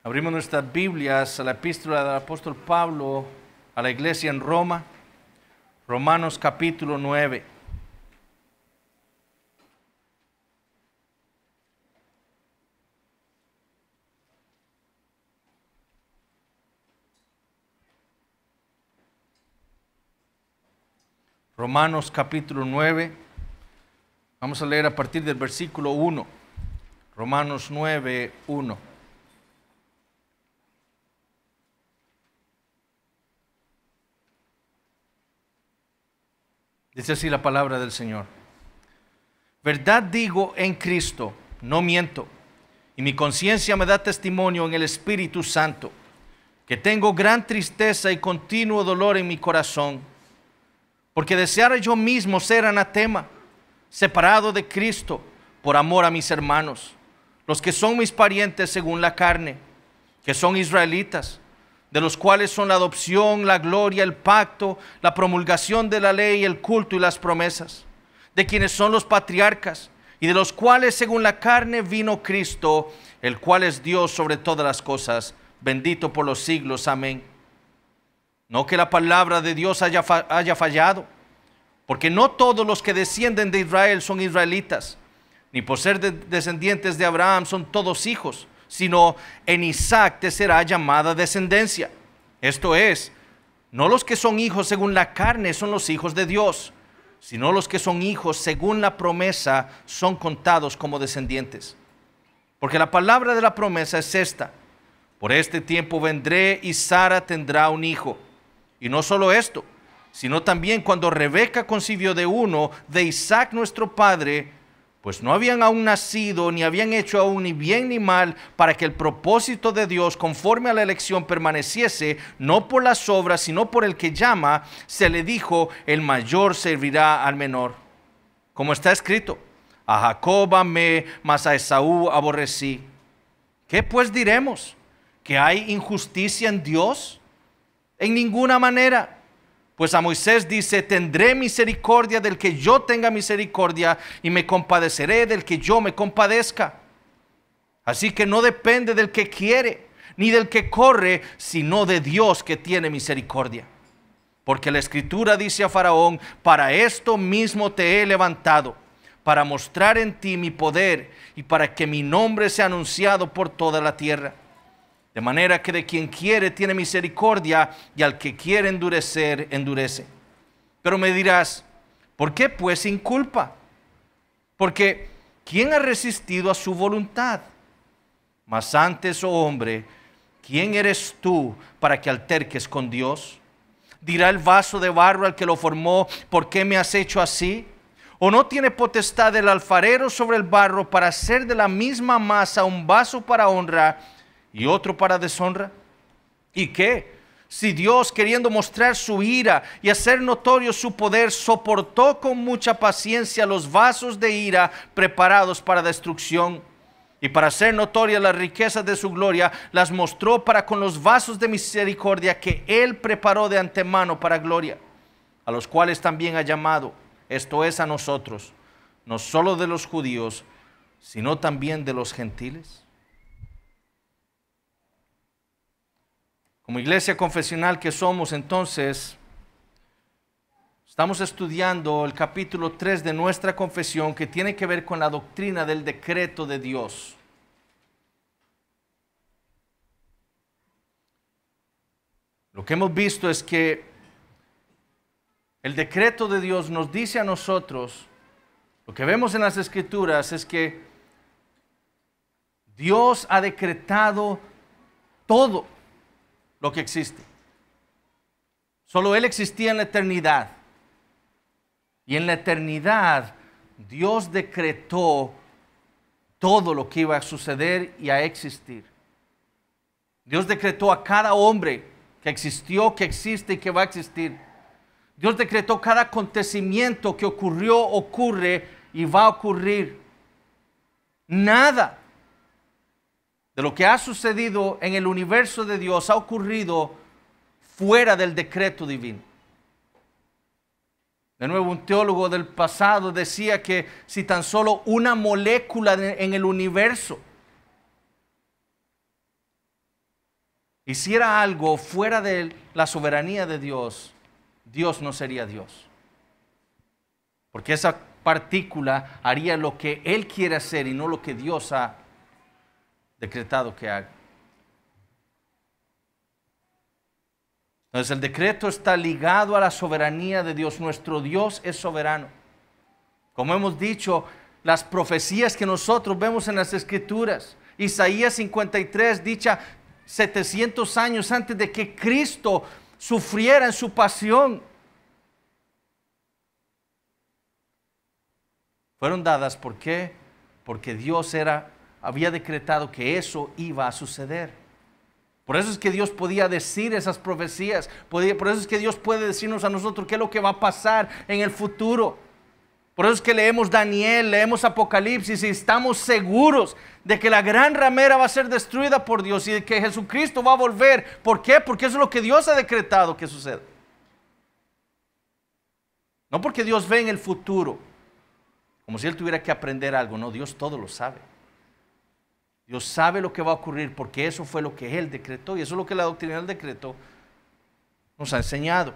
Abrimos nuestras Biblias a la epístola del apóstol Pablo a la iglesia en Roma, Romanos capítulo 9. Romanos capítulo 9, vamos a leer a partir del versículo 1. Romanos 9, 1. Dice así la palabra del Señor. Verdad digo en Cristo, no miento, y mi conciencia me da testimonio en el Espíritu Santo, que tengo gran tristeza y continuo dolor en mi corazón, porque deseara yo mismo ser anatema, separado de Cristo, por amor a mis hermanos, los que son mis parientes según la carne, que son israelitas, de los cuales son la adopción, la gloria, el pacto, la promulgación de la ley, el culto y las promesas, de quienes son los patriarcas, y de los cuales según la carne vino Cristo, el cual es Dios sobre todas las cosas, bendito por los siglos. Amén. No que la palabra de Dios haya fallado, porque no todos los que descienden de Israel son israelitas, ni por ser descendientes de Abraham son todos hijos, sino en Isaac te será llamada descendencia. Esto es, no los que son hijos según la carne son los hijos de Dios, sino los que son hijos según la promesa son contados como descendientes. Porque la palabra de la promesa es esta: por este tiempo vendré y Sara tendrá un hijo. Y no solo esto, sino también cuando Rebeca concibió de uno, de Isaac nuestro padre, pues no habían aún nacido, ni habían hecho aún ni bien ni mal, para que el propósito de Dios conforme a la elección permaneciese, no por las obras, sino por el que llama, se le dijo: el mayor servirá al menor. Como está escrito: a Jacob amé, mas a Esaú aborrecí. ¿Qué pues diremos? ¿Que hay injusticia en Dios? En ninguna manera. Pues a Moisés dice: tendré misericordia del que yo tenga misericordia, y me compadeceré del que yo me compadezca. Así que no depende del que quiere, ni del que corre, sino de Dios que tiene misericordia. Porque la Escritura dice a Faraón: para esto mismo te he levantado, para mostrar en ti mi poder, y para que mi nombre sea anunciado por toda la tierra. De manera que de quien quiere tiene misericordia, y al que quiere endurecer, endurece. Pero me dirás: ¿por qué pues sin culpa? Porque ¿quién ha resistido a su voluntad? Mas antes, oh hombre, ¿quién eres tú para que alterques con Dios? ¿Dirá el vaso de barro al que lo formó: ¿por qué me has hecho así? ¿O no tiene potestad el alfarero sobre el barro para hacer de la misma masa un vaso para honra y otro para deshonra? ¿Y qué? Si Dios, queriendo mostrar su ira y hacer notorio su poder, soportó con mucha paciencia los vasos de ira preparados para destrucción, y para hacer notorias las riquezas de su gloria, las mostró para con los vasos de misericordia que Él preparó de antemano para gloria, a los cuales también ha llamado, esto es, a nosotros, no solo de los judíos, sino también de los gentiles. Como iglesia confesional que somos, entonces, estamos estudiando el capítulo 3 de nuestra confesión, que tiene que ver con la doctrina del decreto de Dios. Lo que hemos visto es que el decreto de Dios nos dice a nosotros, lo que vemos en las Escrituras es que Dios ha decretado todo lo que existe. Solo Él existía en la eternidad. Y en la eternidad Dios decretó todo lo que iba a suceder y a existir. Dios decretó a cada hombre que existió, que existe y que va a existir. Dios decretó cada acontecimiento que ocurrió, ocurre y va a ocurrir. Nada de lo que ha sucedido en el universo de Dios ha ocurrido fuera del decreto divino. De nuevo, un teólogo del pasado decía que si tan solo una molécula en el universo hiciera algo fuera de la soberanía de Dios, Dios no sería Dios. Porque esa partícula haría lo que Él quiere hacer y no lo que Dios ha decretado que haga. Entonces el decreto está ligado a la soberanía de Dios. Nuestro Dios es soberano. Como hemos dicho, las profecías que nosotros vemos en las Escrituras, Isaías 53, dicha 700 años antes de que Cristo sufriera en su pasión, fueron dadas. ¿Por qué? Porque Dios había decretado que eso iba a suceder. Por eso es que Dios podía decir esas profecías. Por eso es que Dios puede decirnos a nosotros qué es lo que va a pasar en el futuro. Por eso es que leemos Daniel, leemos Apocalipsis y estamos seguros de que la gran ramera va a ser destruida por Dios y de que Jesucristo va a volver. ¿Por qué? Porque eso es lo que Dios ha decretado que suceda. No porque Dios ve en el futuro, como si Él tuviera que aprender algo. No, Dios todo lo sabe. Dios sabe lo que va a ocurrir porque eso fue lo que Él decretó y eso es lo que la doctrina del decreto nos ha enseñado.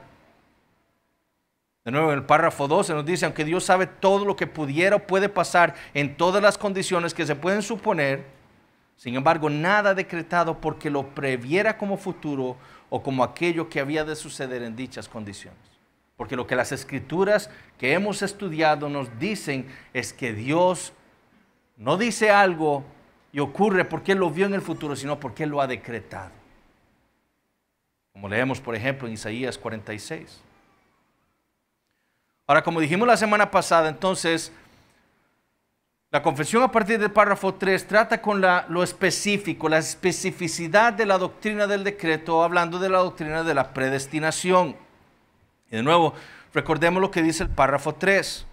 De nuevo, en el párrafo 12 nos dice, aunque Dios sabe todo lo que pudiera o puede pasar en todas las condiciones que se pueden suponer, sin embargo, nada decretado porque lo previera como futuro o como aquello que había de suceder en dichas condiciones. Porque lo que las Escrituras que hemos estudiado nos dicen es que Dios no dice algo y ocurre porque Él lo vio en el futuro, sino porque Él lo ha decretado. Como leemos, por ejemplo, en Isaías 46. Ahora, como dijimos la semana pasada, entonces, la confesión a partir del párrafo 3 trata con lo específico, la especificidad de la doctrina del decreto, hablando de la doctrina de la predestinación. Y de nuevo, recordemos lo que dice el párrafo 3.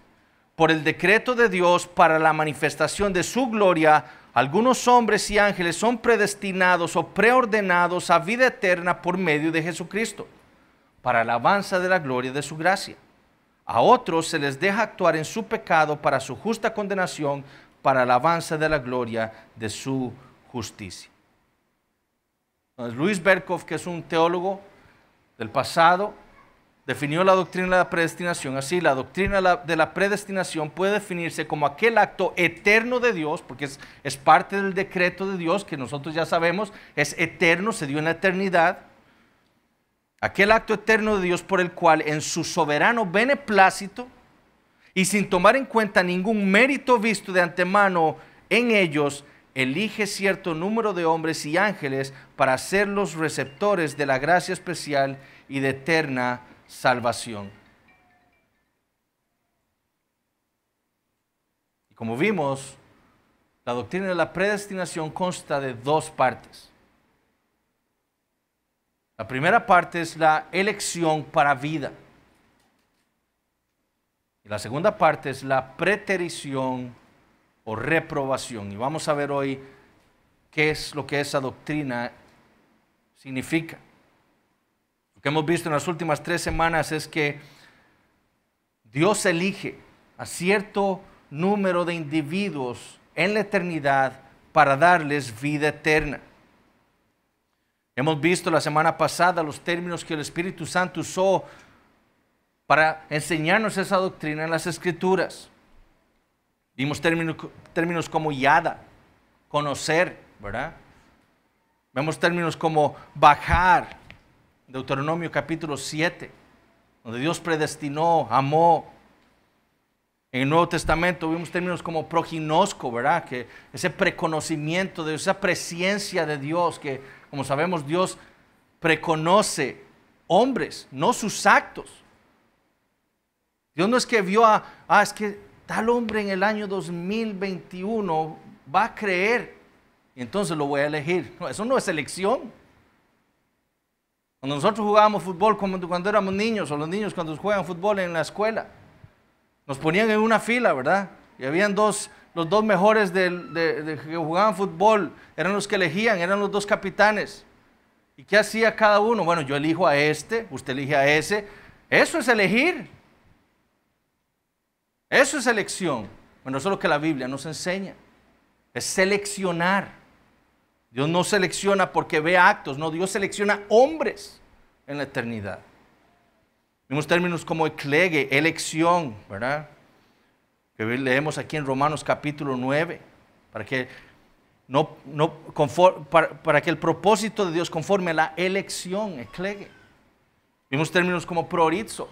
Por el decreto de Dios para la manifestación de su gloria, algunos hombres y ángeles son predestinados o preordenados a vida eterna por medio de Jesucristo, para alabanza de la gloria de su gracia. A otros se les deja actuar en su pecado para su justa condenación, para alabanza de la gloria de su justicia. Entonces, Louis Berkhof, que es un teólogo del pasado, definió la doctrina de la predestinación así. La doctrina de la predestinación puede definirse como aquel acto eterno de Dios, porque es parte del decreto de Dios, que nosotros ya sabemos, es eterno, se dio en la eternidad. Aquel acto eterno de Dios por el cual en su soberano beneplácito y sin tomar en cuenta ningún mérito visto de antemano en ellos, elige cierto número de hombres y ángeles para ser los receptores de la gracia especial y de eterna salvación. Y como vimos, la doctrina de la predestinación consta de dos partes. La primera parte es la elección para vida. Y la segunda parte es la preterición o reprobación. Y vamos a ver hoy qué es lo que esa doctrina significa. Lo que hemos visto en las últimas 3 semanas es que Dios elige a cierto número de individuos en la eternidad para darles vida eterna. Hemos visto la semana pasada los términos que el Espíritu Santo usó para enseñarnos esa doctrina en las Escrituras. Vimos términos como yada, conocer, ¿verdad? Vemos términos como bajar, Deuteronomio capítulo 7, donde Dios predestinó, amó. En el Nuevo Testamento vimos términos como prognosco, ¿verdad? Que ese preconocimiento de esa presciencia de Dios, que como sabemos Dios preconoce hombres, no sus actos. Dios no es que vio es que tal hombre en el año 2021 va a creer y entonces lo voy a elegir. No, eso no es elección. Cuando nosotros jugábamos fútbol cuando éramos niños, o los niños cuando juegan fútbol en la escuela, nos ponían en una fila, ¿verdad? Y habían los dos mejores de que jugaban fútbol, eran los que elegían, eran los 2 capitanes. ¿Y qué hacía cada uno? Bueno, yo elijo a este, usted elige a ese. Eso es elegir. Eso es elección. Bueno, eso es lo que la Biblia nos enseña. Es seleccionar. Dios no selecciona porque ve actos, no, Dios selecciona hombres en la eternidad. Vimos términos como eclege, elección, ¿verdad? Que leemos aquí en Romanos capítulo 9, para que, para que el propósito de Dios conforme a la elección, eclege. Vimos términos como proorizo,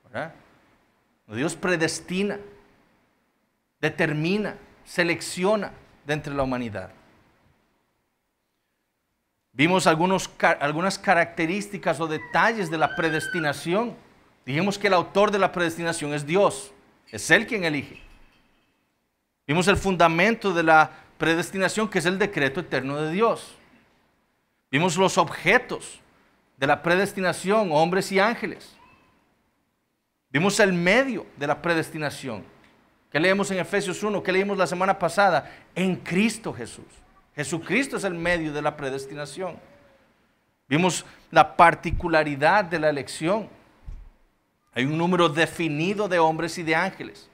¿verdad? Dios predestina, determina, selecciona de entre la humanidad. Vimos algunas características o detalles de la predestinación. Dijimos que el autor de la predestinación es Dios. Es Él quien elige. Vimos el fundamento de la predestinación, que es el decreto eterno de Dios. Vimos los objetos de la predestinación, hombres y ángeles. Vimos el medio de la predestinación. ¿Qué leemos en Efesios 1? ¿Qué leímos la semana pasada? En Cristo Jesús. Jesucristo es el medio de la predestinación. Vimos la particularidad de la elección. Hay un número definido de hombres y de ángeles.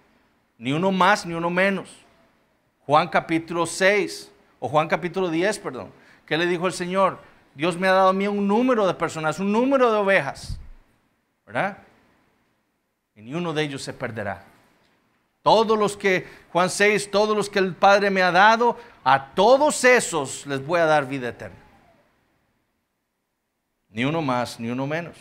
Ni uno más, ni uno menos. Juan capítulo 6, o Juan capítulo 10, perdón. ¿Qué le dijo el Señor? Dios me ha dado a mí un número de personas, un número de ovejas. ¿Verdad? Y ni uno de ellos se perderá. Todos los que, Juan 6, todos los que el Padre me ha dado, a todos esos les voy a dar vida eterna. Ni uno más, ni uno menos.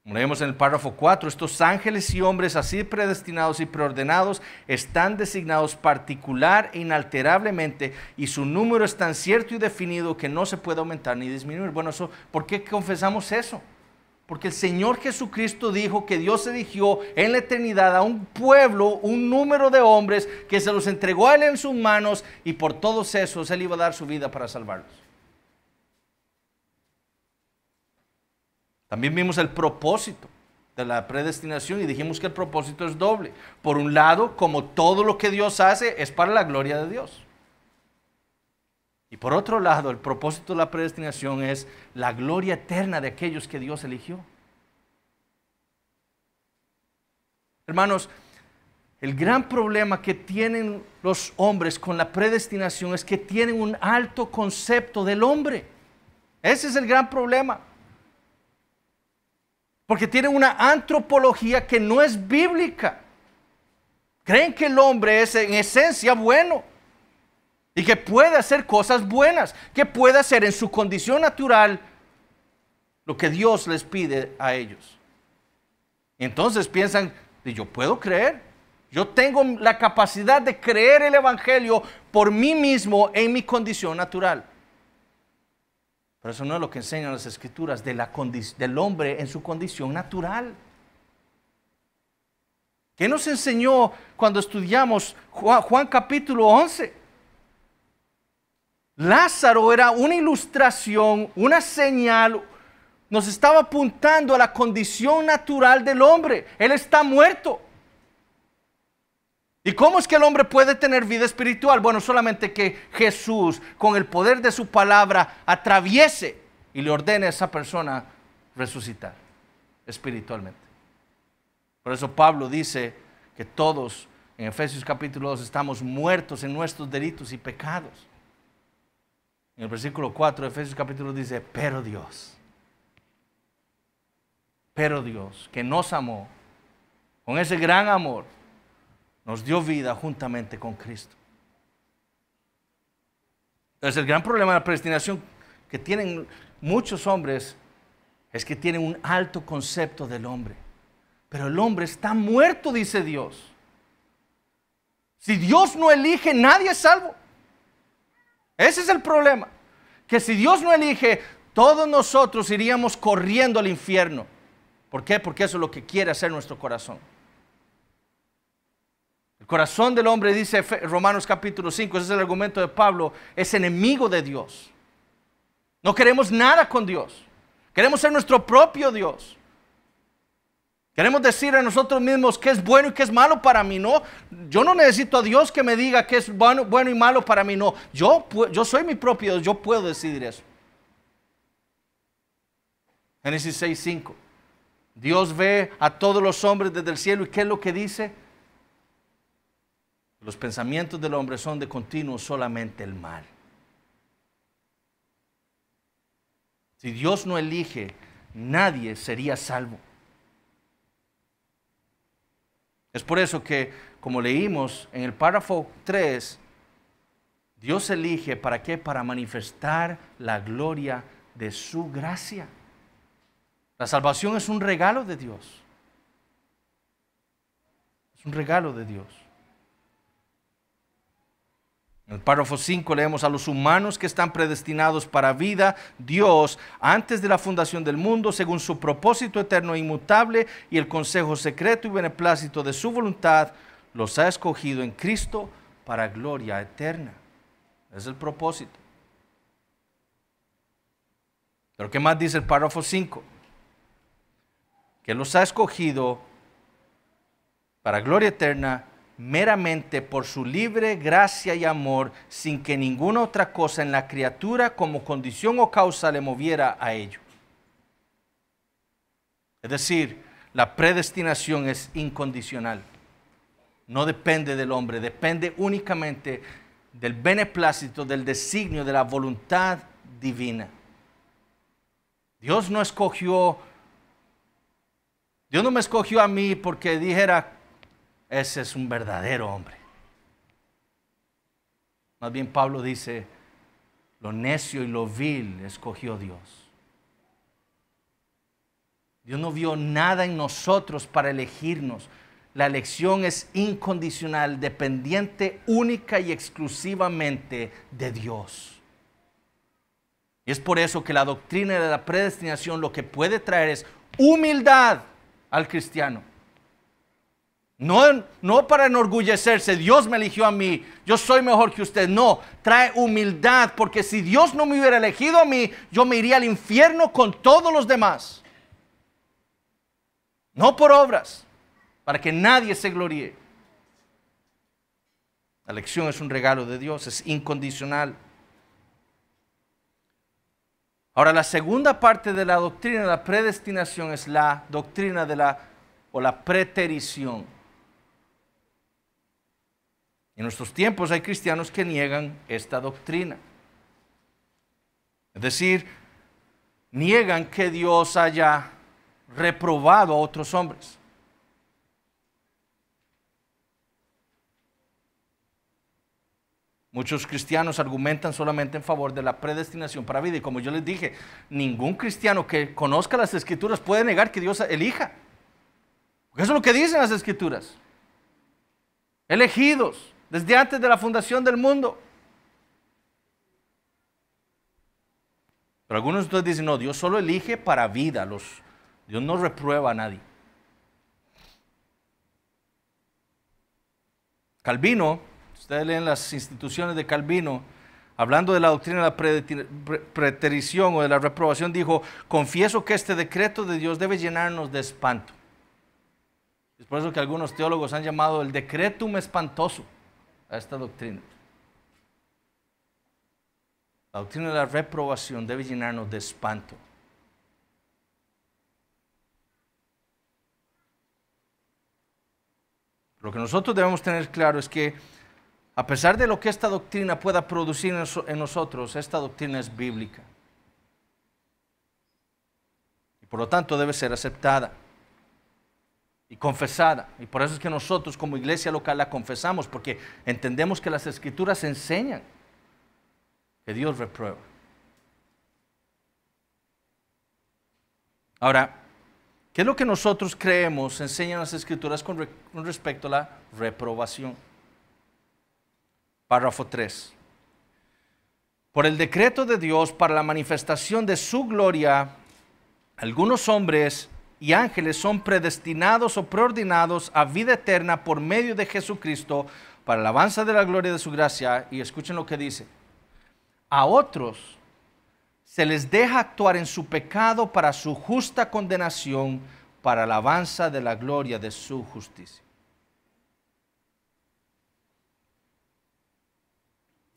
Como leemos en el párrafo 4, estos ángeles y hombres así predestinados y preordenados están designados particular e inalterablemente, y su número es tan cierto y definido que no se puede aumentar ni disminuir. Bueno, ¿por qué confesamos eso? Porque el Señor Jesucristo dijo que Dios eligió en la eternidad a un pueblo, un número de hombres que se los entregó a Él en sus manos, y por todos esos Él iba a dar su vida para salvarlos. También vimos el propósito de la predestinación y dijimos que el propósito es doble. Por un lado, como todo lo que Dios hace es para la gloria de Dios. Y por otro lado, el propósito de la predestinación es la gloria eterna de aquellos que Dios eligió. Hermanos, el gran problema que tienen los hombres con la predestinación es que tienen un alto concepto del hombre. Ese es el gran problema. Porque tienen una antropología que no es bíblica. Creen que el hombre es en esencia bueno y que puede hacer cosas buenas, que puede hacer en su condición natural lo que Dios les pide a ellos. Entonces piensan, yo puedo creer, yo tengo la capacidad de creer el Evangelio por mí mismo en mi condición natural. Pero eso no es lo que enseñan las Escrituras del hombre en su condición natural. ¿Qué nos enseñó cuando estudiamos Juan capítulo 11? Lázaro era una ilustración, una señal, nos estaba apuntando a la condición natural del hombre. Él está muerto. ¿Y cómo es que el hombre puede tener vida espiritual? Bueno, solamente que Jesús, con el poder de su palabra, atraviese y le ordene a esa persona resucitar espiritualmente. Por eso Pablo dice que todos, en Efesios capítulo 2, estamos muertos en nuestros delitos y pecados. En el versículo 4 de Efesios capítulo 2 dice, pero Dios, que nos amó, con ese gran amor, nos dio vida juntamente con Cristo. Entonces el gran problema de la predestinación que tienen muchos hombres es que tienen un alto concepto del hombre. Pero el hombre está muerto, dice Dios. Si Dios no elige, nadie es salvo. Ese es el problema. Que si Dios no elige, todos nosotros iríamos corriendo al infierno. ¿Por qué? Porque eso es lo que quiere hacer nuestro corazón. El corazón del hombre, dice Romanos capítulo 5, ese es el argumento de Pablo, es enemigo de Dios. No queremos nada con Dios. Queremos ser nuestro propio Dios. Queremos decir a nosotros mismos qué es bueno y qué es malo para mí. No, yo no necesito a Dios que me diga qué es bueno y malo para mí. No, yo soy mi propio Dios, yo puedo decidir eso. Génesis 6:5. Dios ve a todos los hombres desde el cielo y ¿qué es lo que dice? Los pensamientos del hombre son de continuo solamente el mal. Si Dios no elige, nadie sería salvo. Es por eso que, como leímos en el párrafo 3, Dios elige, ¿para qué? Para manifestar la gloria de su gracia. La salvación es un regalo de Dios. Es un regalo de Dios. En el párrafo 5 leemos: a los humanos que están predestinados para vida, Dios, antes de la fundación del mundo, según su propósito eterno e inmutable y el consejo secreto y beneplácito de su voluntad, los ha escogido en Cristo para gloria eterna. Es el propósito. Pero ¿qué más dice el párrafo 5? Que los ha escogido para gloria eterna meramente por su libre gracia y amor, sin que ninguna otra cosa en la criatura como condición o causa le moviera a ello. Es decir, la predestinación es incondicional. No depende del hombre, depende únicamente del beneplácito, del designio, de la voluntad divina. Dios no me escogió a mí porque dijera: ese es un verdadero hombre. Más bien Pablo dice: lo necio y lo vil escogió Dios. Dios no vio nada en nosotros para elegirnos. La elección es incondicional, dependiente única y exclusivamente de Dios. Y es por eso que la doctrina de la predestinación lo que puede traer es humildad al cristiano. No para enorgullecerse: Dios me eligió a mí, yo soy mejor que usted. No, trae humildad, porque si Dios no me hubiera elegido a mí, yo me iría al infierno con todos los demás. No por obras, para que nadie se gloríe. La elección es un regalo de Dios, es incondicional. Ahora, la segunda parte de la doctrina de la predestinación es la doctrina de la preterición. En nuestros tiempos hay cristianos que niegan esta doctrina. Es decir, niegan que Dios haya reprobado a otros hombres. Muchos cristianos argumentan solamente en favor de la predestinación para vida. Y como yo les dije, ningún cristiano que conozca las Escrituras puede negar que Dios elija. Porque eso es lo que dicen las Escrituras. Elegidos desde antes de la fundación del mundo. Pero algunos de ustedes dicen: no, Dios solo elige para vida. Dios no reprueba a nadie. Calvino, ustedes leen las instituciones de Calvino, hablando de la doctrina de la preterición o de la reprobación, dijo: confieso que este decreto de Dios debe llenarnos de espanto. Es por eso que algunos teólogos han llamado el decretum espantoso a esta doctrina. La doctrina de la reprobación debe llenarnos de espanto. Lo que nosotros debemos tener claro es que, a pesar de lo que esta doctrina pueda producir en nosotros, esta doctrina es bíblica. Y por lo tanto debe ser aceptada y confesada. Y por eso es que nosotros como iglesia local la confesamos, porque entendemos que las Escrituras enseñan que Dios reprueba. Ahora, ¿qué es lo que nosotros creemos enseñan las Escrituras con respecto a la reprobación? Párrafo 3. Por el decreto de Dios para la manifestación de su gloria, algunos hombres y ángeles son predestinados o preordinados a vida eterna por medio de Jesucristo para la alabanza de la gloria de su gracia. Y escuchen lo que dice: a otros se les deja actuar en su pecado para su justa condenación, para la alabanza de la gloria de su justicia.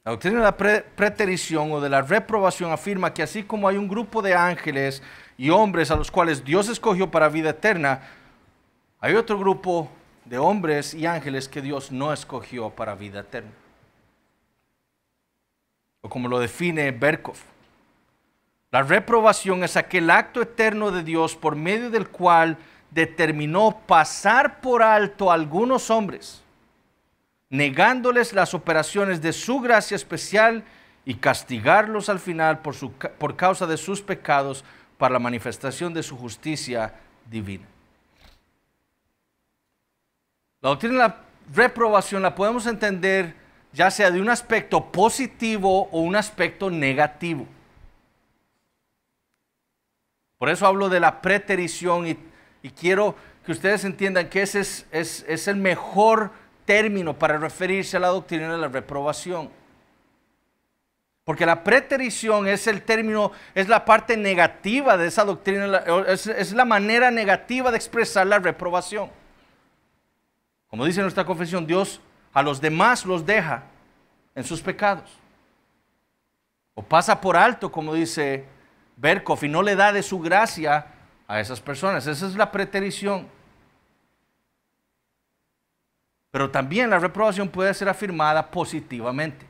La doctrina de la preterición o de la reprobación afirma que así como hay un grupo de ángeles y hombres a los cuales Dios escogió para vida eterna, hay otro grupo de hombres y ángeles que Dios no escogió para vida eterna. O como lo define Berkov: La reprobación es aquel acto eterno de Dios por medio del cual determinó pasar por alto a algunos hombres, negándoles las operaciones de su gracia especial y castigarlos al final por causa de sus pecados para la manifestación de su justicia divina. La doctrina de la reprobación la podemos entender ya sea de un aspecto positivo o un aspecto negativo. Por eso hablo de la preterición y quiero que ustedes entiendan que ese es el mejor término para referirse a la doctrina de la reprobación. Porque la preterición es el término, es la parte negativa de esa doctrina, es la manera negativa de expresar la reprobación. Como dice nuestra confesión, Dios a los demás los deja en sus pecados. O pasa por alto, como dice Berkhoff, y no le da de su gracia a esas personas. Esa es la preterición. Pero también la reprobación puede ser afirmada positivamente.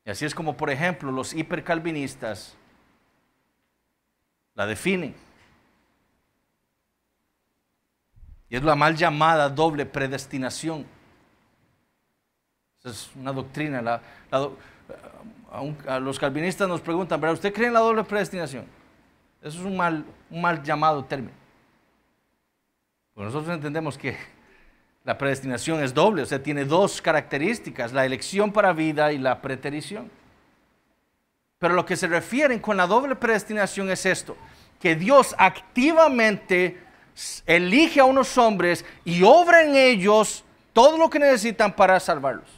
Y así es como, por ejemplo, los hipercalvinistas la definen. Y es la mal llamada doble predestinación. Esa es una doctrina. A los calvinistas nos preguntan, ¿pero usted cree en la doble predestinación? Eso es un mal llamado término. Pues nosotros entendemos que la predestinación es doble, o sea, tiene dos características, la elección para vida y la preterición. Pero lo que se refieren con la doble predestinación es esto, que Dios activamente elige a unos hombres y obra en ellos todo lo que necesitan para salvarlos.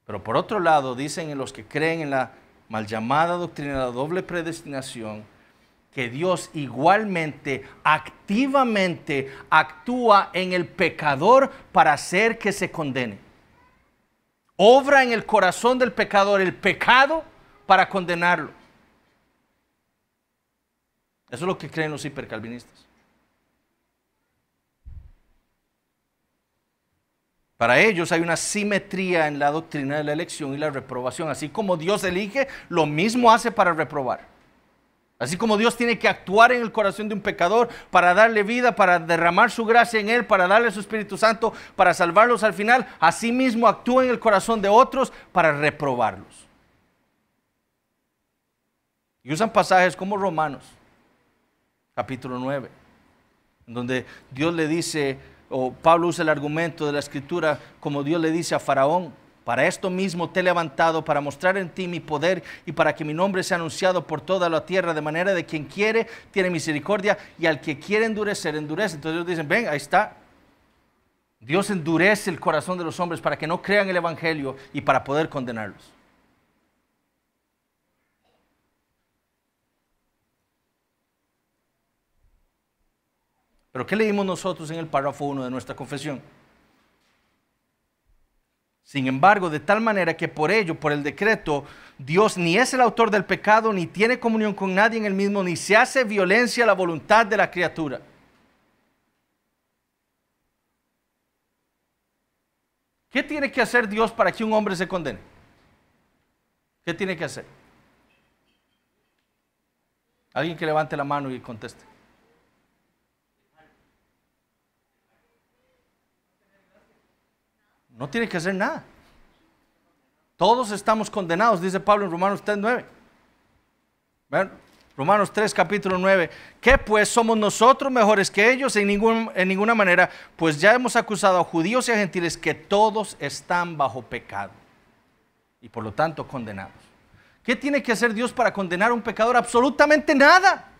Pero por otro lado, dicen en los que creen en la mal llamada doctrina de la doble predestinación, que Dios igualmente, activamente actúa en el pecador para hacer que se condene. Obra en el corazón del pecador el pecado para condenarlo. Eso es lo que creen los hipercalvinistas. Para ellos hay una simetría en la doctrina de la elección y la reprobación. Así como Dios elige, lo mismo hace para reprobar. Así como Dios tiene que actuar en el corazón de un pecador para darle vida, para derramar su gracia en él, para darle su Espíritu Santo, para salvarlos al final, así mismo actúa en el corazón de otros para reprobarlos. Y usan pasajes como Romanos, capítulo 9, en donde Dios le dice, o Pablo usa el argumento de la Escritura, como Dios le dice a Faraón: para esto mismo te he levantado, para mostrar en ti mi poder y para que mi nombre sea anunciado por toda la tierra, de manera de quien quiere tiene misericordia y al que quiere endurecer, endurece. Entonces ellos dicen, ven, ahí está. Dios endurece el corazón de los hombres para que no crean el evangelio y para poder condenarlos. Pero ¿qué leímos nosotros en el párrafo 1 de nuestra confesión? Sin embargo, de tal manera que por ello, por el decreto, Dios ni es el autor del pecado, ni tiene comunión con nadie en el mismo, ni se hace violencia a la voluntad de la criatura. ¿Qué tiene que hacer Dios para que un hombre se condene? ¿Qué tiene que hacer? Alguien que levante la mano y conteste. No tiene que hacer nada. Todos estamos condenados, dice Pablo en Romanos 3:9. ¿Ven? Romanos 3, capítulo 9. ¿Qué pues? ¿Somos nosotros mejores que ellos? En ninguna manera, pues ya hemos acusado a judíos y a gentiles que todos están bajo pecado y por lo tanto condenados. ¿Qué tiene que hacer Dios para condenar a un pecador? Absolutamente nada.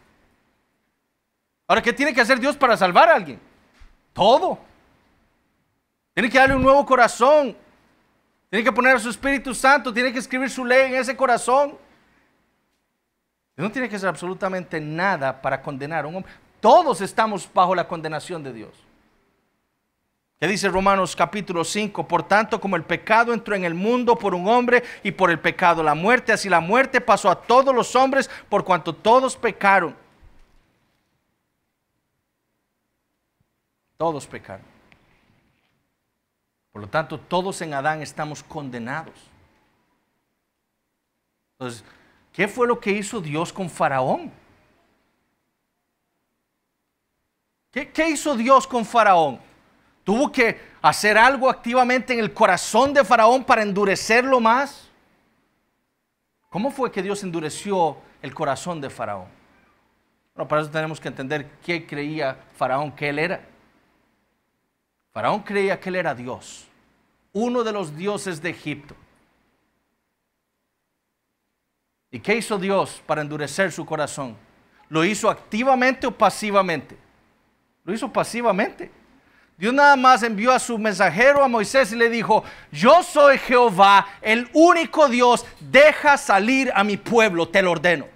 Ahora, ¿qué tiene que hacer Dios para salvar a alguien? Todo. Tiene que darle un nuevo corazón. Tiene que poner a su Espíritu Santo. Tiene que escribir su ley en ese corazón. No tiene que hacer absolutamente nada para condenar a un hombre. Todos estamos bajo la condenación de Dios. ¿Qué dice Romanos capítulo 5? Por tanto, como el pecado entró en el mundo por un hombre y por el pecado la muerte, así la muerte pasó a todos los hombres por cuanto todos pecaron. Todos pecaron. Por lo tanto, todos en Adán estamos condenados. Entonces, ¿Qué fue lo que hizo Dios con Faraón? ¿Qué hizo Dios con Faraón? ¿Tuvo que hacer algo activamente en el corazón de Faraón para endurecerlo más? ¿Cómo fue que Dios endureció el corazón de Faraón? Bueno, para eso tenemos que entender qué creía Faraón que él era. Faraón creía que él era Dios, uno de los dioses de Egipto. ¿Y qué hizo Dios para endurecer su corazón? ¿Lo hizo activamente o pasivamente? Lo hizo pasivamente. Dios nada más envió a su mensajero a Moisés y le dijo: yo soy Jehová, el único Dios, deja salir a mi pueblo, te lo ordeno.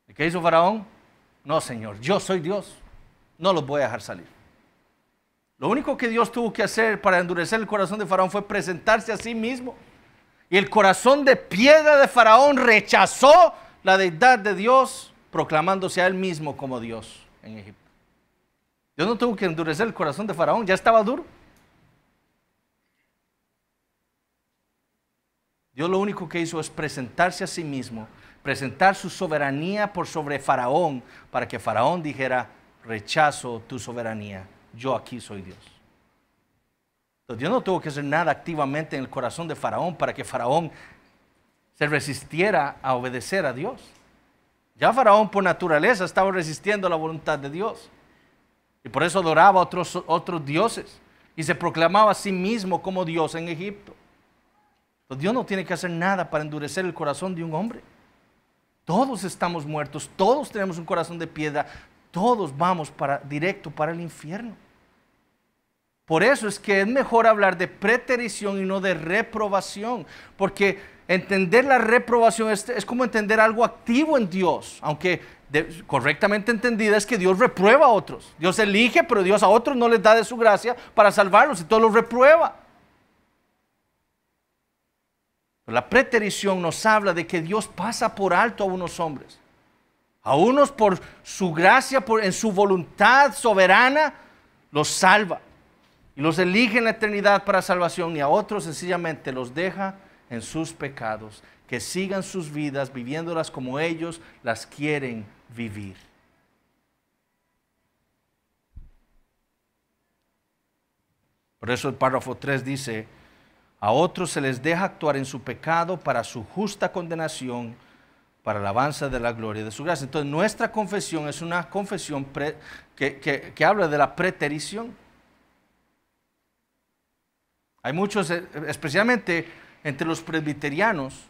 ¿Y qué hizo Faraón? No, Señor, yo soy Dios, no los voy a dejar salir. Lo único que Dios tuvo que hacer para endurecer el corazón de Faraón fue presentarse a sí mismo. Y el corazón de piedra de Faraón rechazó la deidad de Dios, proclamándose a él mismo como Dios en Egipto. Dios no tuvo que endurecer el corazón de Faraón, ya estaba duro. Dios lo único que hizo es presentarse a sí mismo, presentar su soberanía por sobre Faraón, para que Faraón dijera: rechazo tu soberanía, yo aquí soy Dios. Entonces Dios no tuvo que hacer nada activamente en el corazón de Faraón para que Faraón se resistiera a obedecer a Dios. Ya Faraón por naturaleza estaba resistiendo la voluntad de Dios. Y por eso adoraba a otros dioses y se proclamaba a sí mismo como Dios en Egipto. Entonces Dios no tiene que hacer nada para endurecer el corazón de un hombre. Todos estamos muertos, todos tenemos un corazón de piedra, todos vamos directo para el infierno. Por eso es que es mejor hablar de preterición y no de reprobación, porque entender la reprobación es como entender algo activo en Dios, aunque correctamente entendida es que Dios reprueba a otros. Dios elige, pero Dios a otros no les da de su gracia para salvarlos y todo los reprueba. Pero la preterición nos habla de que Dios pasa por alto a unos hombres. A unos por su gracia, en su voluntad soberana, los salva. Y los elige en la eternidad para salvación, y a otros sencillamente los deja en sus pecados, que sigan sus vidas viviéndolas como ellos las quieren vivir. Por eso el párrafo 3 dice: a otros se les deja actuar en su pecado para su justa condenación, para la alabanza de la gloria de su gracia. Entonces nuestra confesión es una confesión que habla de la preterición. Hay muchos, especialmente entre los presbiterianos,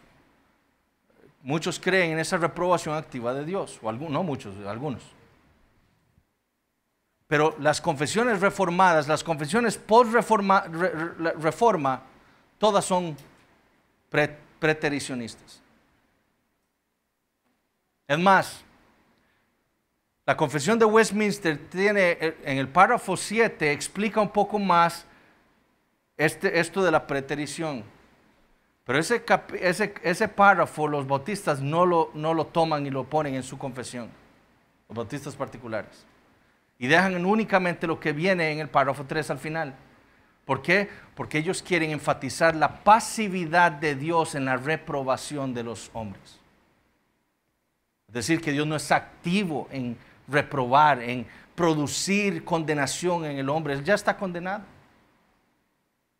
muchos creen en esa reprobación activa de Dios, o algunos, no muchos, algunos. Pero las confesiones reformadas, las confesiones post-reforma, todas son pretericionistas. Es más, la confesión de Westminster tiene, en el párrafo 7, explica un poco más esto de la preterición. Pero ese párrafo los bautistas no lo toman y lo ponen en su confesión, los bautistas particulares, y dejan únicamente lo que viene en el párrafo 3 al final. ¿Por qué? Porque ellos quieren enfatizar la pasividad de Dios en la reprobación de los hombres. Es decir, que Dios no es activo en reprobar, en producir condenación en el hombre. Él ya está condenado.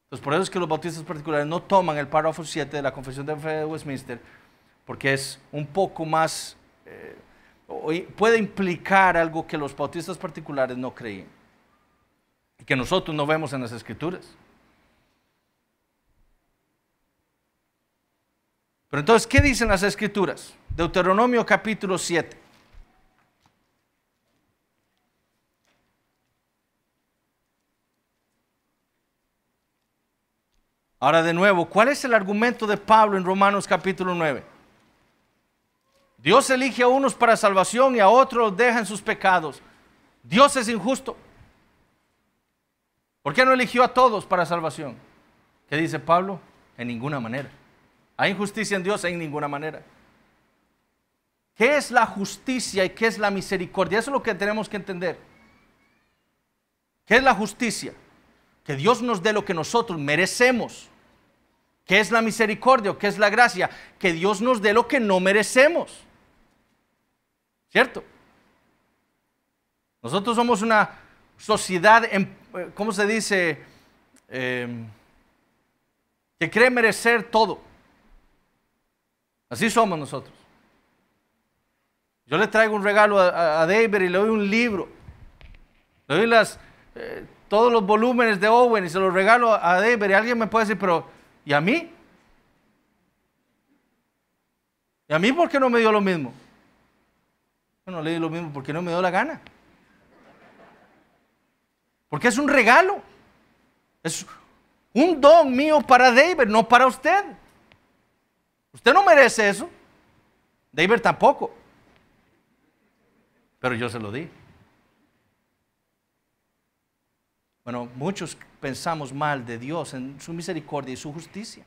Entonces, por eso es que los bautistas particulares no toman el párrafo 7 de la Confesión de Fe de Westminster, porque es un poco más, puede implicar algo que los bautistas particulares no creían y que nosotros no vemos en las Escrituras. Pero entonces, ¿qué dicen las Escrituras? Deuteronomio capítulo 7. Ahora de nuevo, ¿cuál es el argumento de Pablo en Romanos capítulo 9? Dios elige a unos para salvación y a otros los deja en sus pecados. Dios es injusto. ¿Por qué no eligió a todos para salvación? ¿Qué dice Pablo? En ninguna manera. ¿Hay injusticia en Dios? En ninguna manera. ¿Qué es la justicia y qué es la misericordia? Eso es lo que tenemos que entender. ¿Qué es la justicia? Que Dios nos dé lo que nosotros merecemos. ¿Qué es la misericordia? ¿Qué es la gracia? Que Dios nos dé lo que no merecemos. ¿Cierto? Nosotros somos una sociedad, ¿cómo se dice? Que cree merecer todo. Así somos nosotros. Yo le traigo un regalo a David y le doy un libro. Le doy todos los volúmenes de Owen y se los regalo a David. Y alguien me puede decir, pero ¿y a mí? ¿Y a mí por qué no me dio lo mismo? Bueno, le di lo mismo porque no me dio la gana. Porque es un regalo. Es un don mío para David, no para usted. Usted no merece eso. David tampoco. Pero yo se lo di. Bueno, muchos pensamos mal de Dios en su misericordia y su justicia.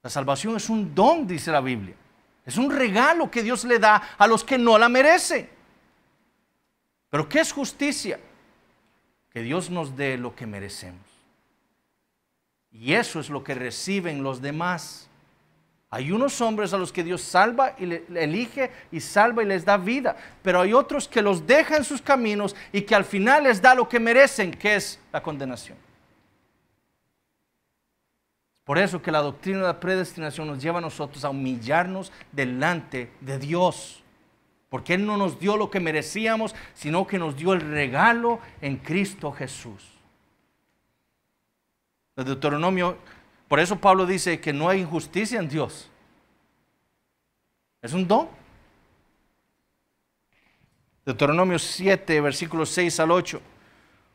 La salvación es un don, dice la Biblia. Es un regalo que Dios le da a los que no la merecen. Pero ¿qué es justicia? Que Dios nos dé lo que merecemos. Y eso es lo que reciben los demás. Hay unos hombres a los que Dios salva y elige y salva y les da vida. Pero hay otros que los deja en sus caminos y que al final les da lo que merecen, que es la condenación. Por eso que la doctrina de la predestinación nos lleva a nosotros a humillarnos delante de Dios. Porque Él no nos dio lo que merecíamos, sino que nos dio el regalo en Cristo Jesús. El Deuteronomio, por eso Pablo dice que no hay injusticia en Dios. Es un don. Deuteronomio 7, versículos 6 al 8.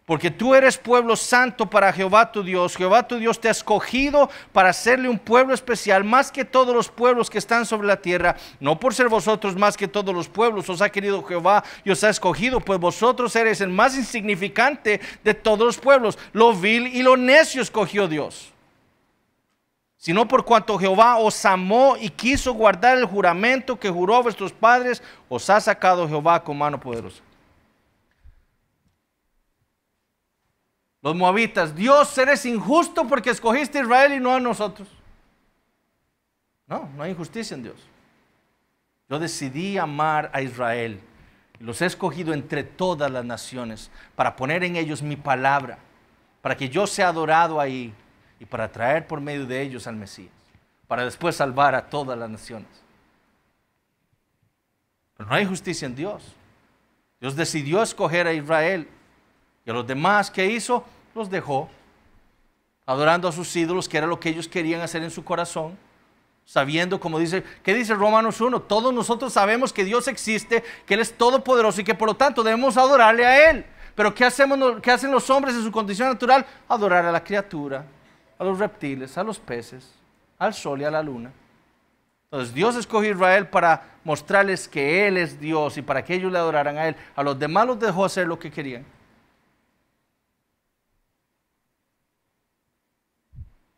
Porque tú eres pueblo santo para Jehová tu Dios. Jehová tu Dios te ha escogido para hacerle un pueblo especial, más que todos los pueblos que están sobre la tierra. No por ser vosotros más que todos los pueblos, os ha querido Jehová y os ha escogido, pues vosotros eres el más insignificante de todos los pueblos. Lo vil y lo necio escogió Dios. Sino por cuanto Jehová os amó y quiso guardar el juramento que juró a vuestros padres, os ha sacado Jehová con mano poderosa. Los moabitas, Dios, eres injusto porque escogiste a Israel y no a nosotros. No hay injusticia en Dios. Yo decidí amar a Israel y los he escogido entre todas las naciones para poner en ellos mi palabra, para que yo sea adorado ahí y para traer por medio de ellos al Mesías, para después salvar a todas las naciones. Pero no hay justicia en Dios. Dios decidió escoger a Israel. Y a los demás, ¿qué hizo? Los dejó, adorando a sus ídolos, que era lo que ellos querían hacer en su corazón, sabiendo, como dice, ¿qué dice Romanos 1? Todos nosotros sabemos que Dios existe, que Él es todopoderoso y que por lo tanto debemos adorarle a Él. Pero ¿qué hacen los hombres en su condición natural? Adorar a la criatura, a los reptiles, a los peces, al sol y a la luna. Entonces Dios escogió a Israel para mostrarles que Él es Dios y para que ellos le adoraran a Él. A los demás los dejó hacer lo que querían.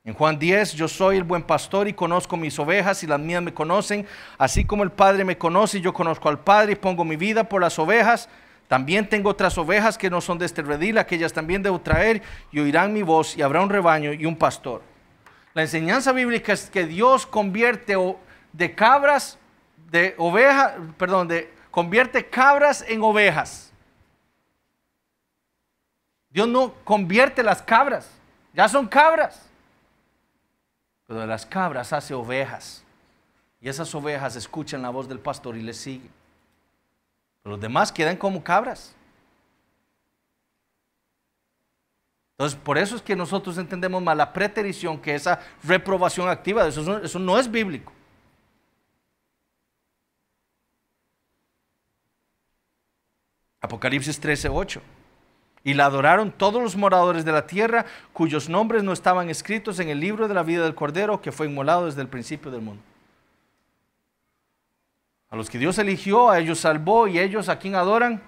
En Juan 10, yo soy el buen pastor y conozco mis ovejas y las mías me conocen, así como el Padre me conoce y yo conozco al Padre y pongo mi vida por las ovejas. También tengo otras ovejas que no son de este redil, aquellas también debo traer y oirán mi voz y habrá un rebaño y un pastor. La enseñanza bíblica es que Dios convierte convierte cabras en ovejas. Dios no convierte las cabras, ya son cabras. Pero de las cabras hace ovejas. Y esas ovejas escuchan la voz del pastor y le siguen. Pero los demás quedan como cabras. Entonces, por eso es que nosotros entendemos mal la preterición, que esa reprobación activa, eso no es bíblico. Apocalipsis 13:8. Y la adoraron todos los moradores de la tierra, cuyos nombres no estaban escritos en el libro de la vida del Cordero, que fue inmolado desde el principio del mundo. A los que Dios eligió, a ellos salvó, y ellos ¿a quién adoran?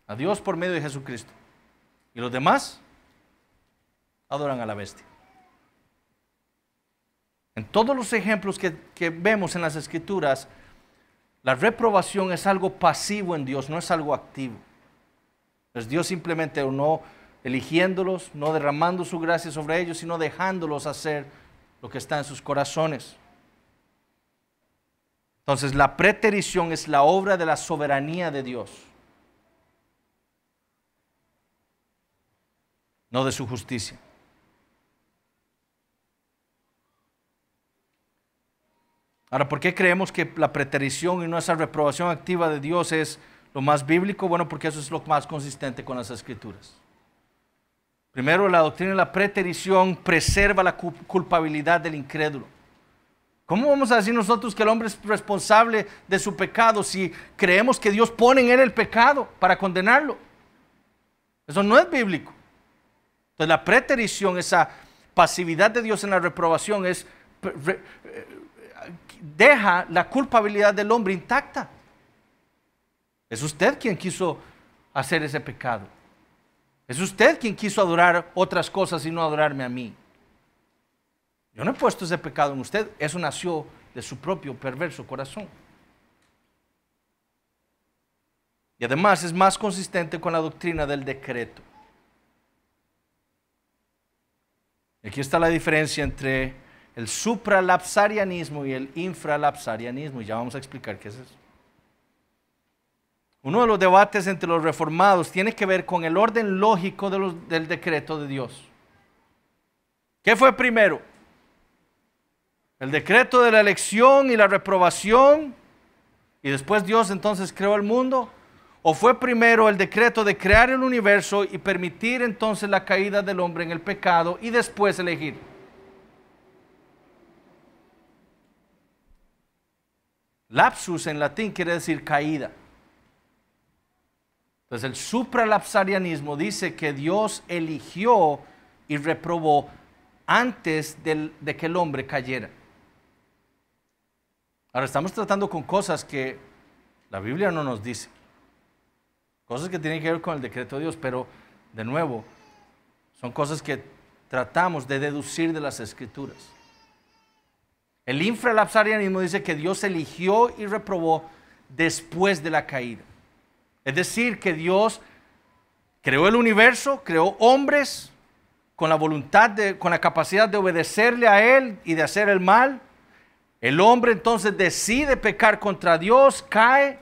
A Dios por medio de Jesucristo. Y los demás adoran a la bestia. En todos los ejemplos que vemos en las Escrituras, la reprobación es algo pasivo en Dios, no es algo activo. Pues Dios simplemente no eligiéndolos, no derramando su gracia sobre ellos, sino dejándolos hacer lo que está en sus corazones. Entonces, la preterición es la obra de la soberanía de Dios, no de su justicia. Ahora, ¿por qué creemos que la preterición y no esa reprobación activa de Dios es lo más bíblico? Bueno, porque eso es lo más consistente con las Escrituras. Primero, la doctrina de la preterición preserva la culpabilidad del incrédulo. ¿Cómo vamos a decir nosotros que el hombre es responsable de su pecado si creemos que Dios pone en él el pecado para condenarlo? Eso no es bíblico. Entonces, la preterición, esa pasividad de Dios en la reprobación, deja la culpabilidad del hombre intacta. Es usted quien quiso hacer ese pecado. Es usted quien quiso adorar otras cosas y no adorarme a mí. Yo no he puesto ese pecado en usted. Eso nació de su propio perverso corazón. Y además es más consistente con la doctrina del decreto. Aquí está la diferencia entre el supralapsarianismo y el infralapsarianismo, y ya vamos a explicar qué es eso. Uno de los debates entre los reformados tiene que ver con el orden lógico del decreto de Dios. ¿Qué fue primero? ¿El decreto de la elección y la reprobación y después Dios entonces creó el mundo? ¿O fue primero el decreto de crear el universo y permitir entonces la caída del hombre en el pecado y después elegir? Lapsus en latín quiere decir caída. Entonces el supralapsarianismo dice que Dios eligió y reprobó antes de que el hombre cayera. Ahora estamos tratando con cosas que la Biblia no nos dice. Cosas que tienen que ver con el decreto de Dios, pero de nuevo, son cosas que tratamos de deducir de las Escrituras. El infralapsarianismo dice que Dios eligió y reprobó después de la caída. Es decir, que Dios creó el universo, creó hombres con la voluntad, con la capacidad de obedecerle a Él y de hacer el mal. El hombre entonces decide pecar contra Dios, cae,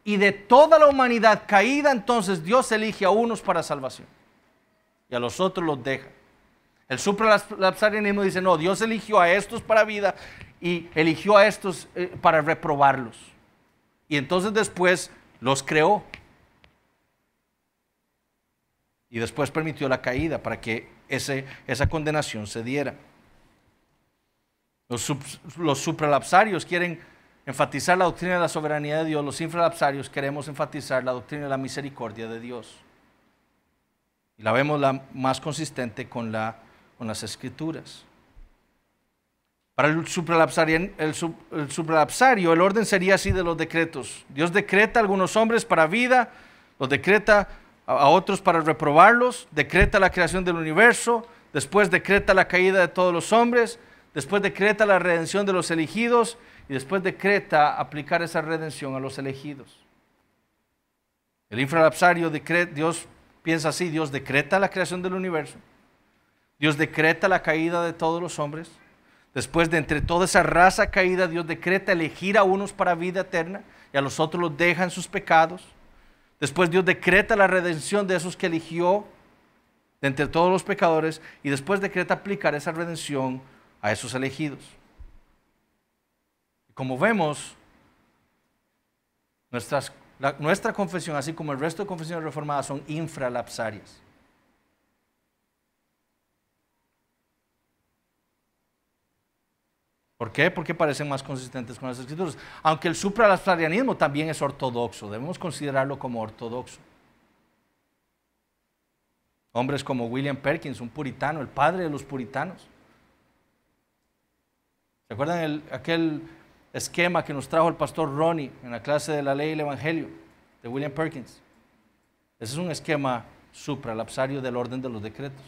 y de toda la humanidad caída, entonces Dios elige a unos para salvación y a los otros los deja. El supralapsarianismo dice, no, Dios eligió a estos para vida y eligió a estos para reprobarlos. Y entonces después los creó. Y después permitió la caída para que esa condenación se diera. Los supralapsarios quieren enfatizar la doctrina de la soberanía de Dios. Los infralapsarios queremos enfatizar la doctrina de la misericordia de Dios. Y la vemos la más consistente con las Escrituras. Para el supralapsario, el orden sería así de los decretos. Dios decreta a algunos hombres para vida, los decreta a otros para reprobarlos, decreta la creación del universo, después decreta la caída de todos los hombres, después decreta la redención de los elegidos y después decreta aplicar esa redención a los elegidos. El infralapsario, Dios piensa así, Dios decreta la creación del universo, Dios decreta la caída de todos los hombres, después de entre toda esa raza caída, Dios decreta elegir a unos para vida eterna y a los otros los deja en sus pecados. Después Dios decreta la redención de esos que eligió de entre todos los pecadores y después decreta aplicar esa redención a esos elegidos. Como vemos, nuestra confesión, así como el resto de confesiones reformadas, son infralapsarias. ¿Por qué? Porque parecen más consistentes con las Escrituras. Aunque el supralapsarianismo también es ortodoxo, debemos considerarlo como ortodoxo. Hombres como William Perkins, un puritano, el padre de los puritanos. ¿Se acuerdan aquel esquema que nos trajo el pastor Ronnie en la clase de la ley y el evangelio de William Perkins? Ese es un esquema supralapsario del orden de los decretos.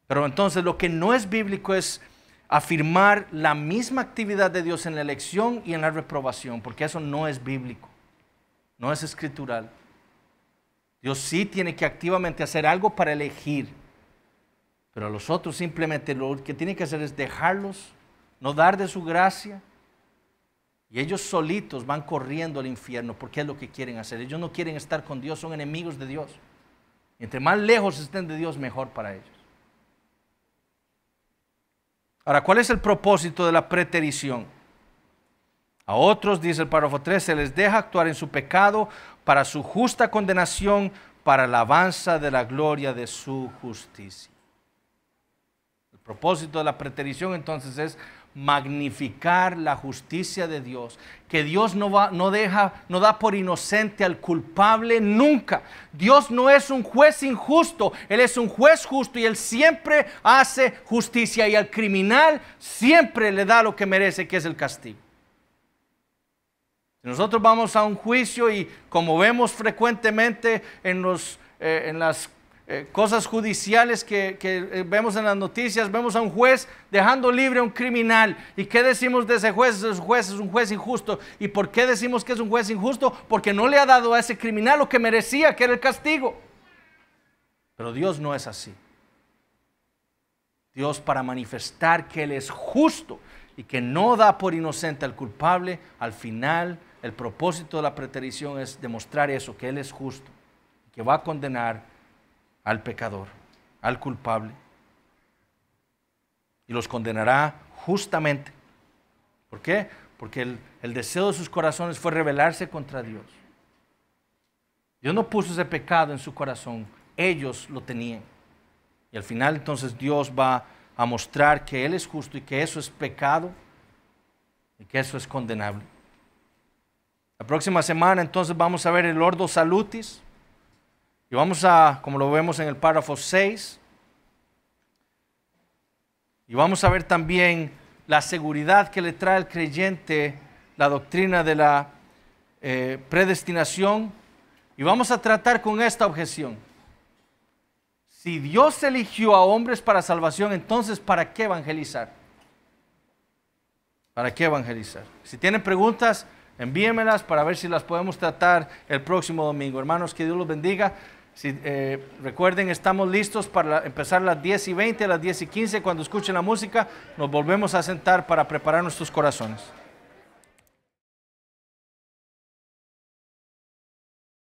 Pero entonces lo que no es bíblico es afirmar la misma actividad de Dios en la elección y en la reprobación, porque eso no es bíblico, no es escritural. Dios sí tiene que activamente hacer algo para elegir, pero a los otros simplemente lo que tiene que hacer es dejarlos, no dar de su gracia, y ellos solitos van corriendo al infierno porque es lo que quieren hacer. Ellos no quieren estar con Dios, son enemigos de Dios. Y entre más lejos estén de Dios, mejor para ellos. Ahora, ¿cuál es el propósito de la preterición? A otros, dice el párrafo 3, se les deja actuar en su pecado para su justa condenación, para la alabanza de la gloria de su justicia. El propósito de la preterición entonces es magnificar la justicia de Dios, que Dios no da por inocente al culpable nunca. Dios no es un juez injusto, Él es un juez justo y Él siempre hace justicia, y al criminal siempre le da lo que merece, que es el castigo. Si nosotros vamos a un juicio y, como vemos frecuentemente en las cosas judiciales que vemos en las noticias, vemos a un juez dejando libre a un criminal. ¿Y qué decimos de ese juez? Ese juez es un juez injusto. ¿Y por qué decimos que es un juez injusto? Porque no le ha dado a ese criminal lo que merecía, que era el castigo. Pero Dios no es así. Dios, para manifestar que Él es justo y que no da por inocente al culpable, al final el propósito de la preterición es demostrar eso, que Él es justo, que va a condenar al pecador, al culpable, y los condenará justamente. ¿Por qué? Porque el deseo de sus corazones fue rebelarse contra Dios. Dios no puso ese pecado en su corazón, ellos lo tenían. Y al final entonces Dios va a mostrar que Él es justo y que eso es pecado y que eso es condenable. La próxima semana entonces vamos a ver el Ordo Salutis. Y vamos a, como lo vemos en el párrafo 6, y vamos a ver también la seguridad que le trae al creyente la doctrina de la predestinación. Y vamos a tratar con esta objeción. Si Dios eligió a hombres para salvación, entonces ¿para qué evangelizar? ¿Para qué evangelizar? Si tienen preguntas, envíenmelas para ver si las podemos tratar el próximo domingo. Hermanos, que Dios los bendiga. Recuerden, estamos listos para empezar a las 10:20, a las 10:15. Cuando escuchen la música, nos volvemos a sentar para preparar nuestros corazones.